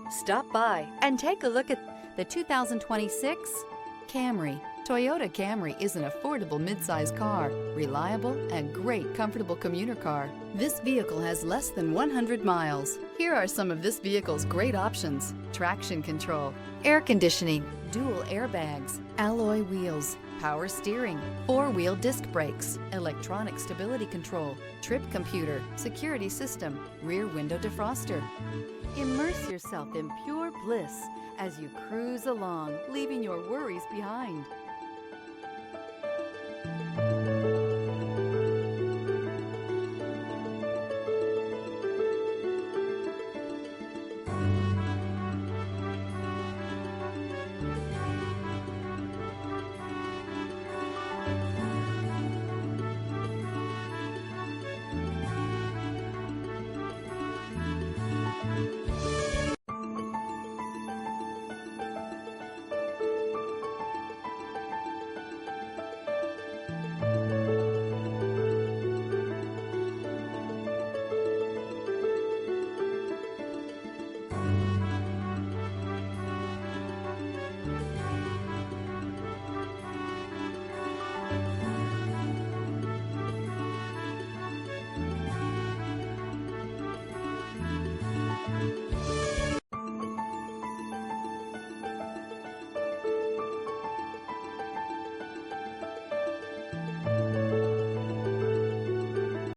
Stop by and take a look at the 2026 Camry. Toyota Camry is an affordable midsize car, reliable and great comfortable commuter car. This vehicle has less than 100 miles. Here are some of this vehicle's great options: traction control, air conditioning, dual airbags, alloy wheels, power steering, four-wheel disc brakes, electronic stability control, trip computer, security system, rear window defroster. Immerse yourself in pure bliss as you cruise along, leaving your worries behind.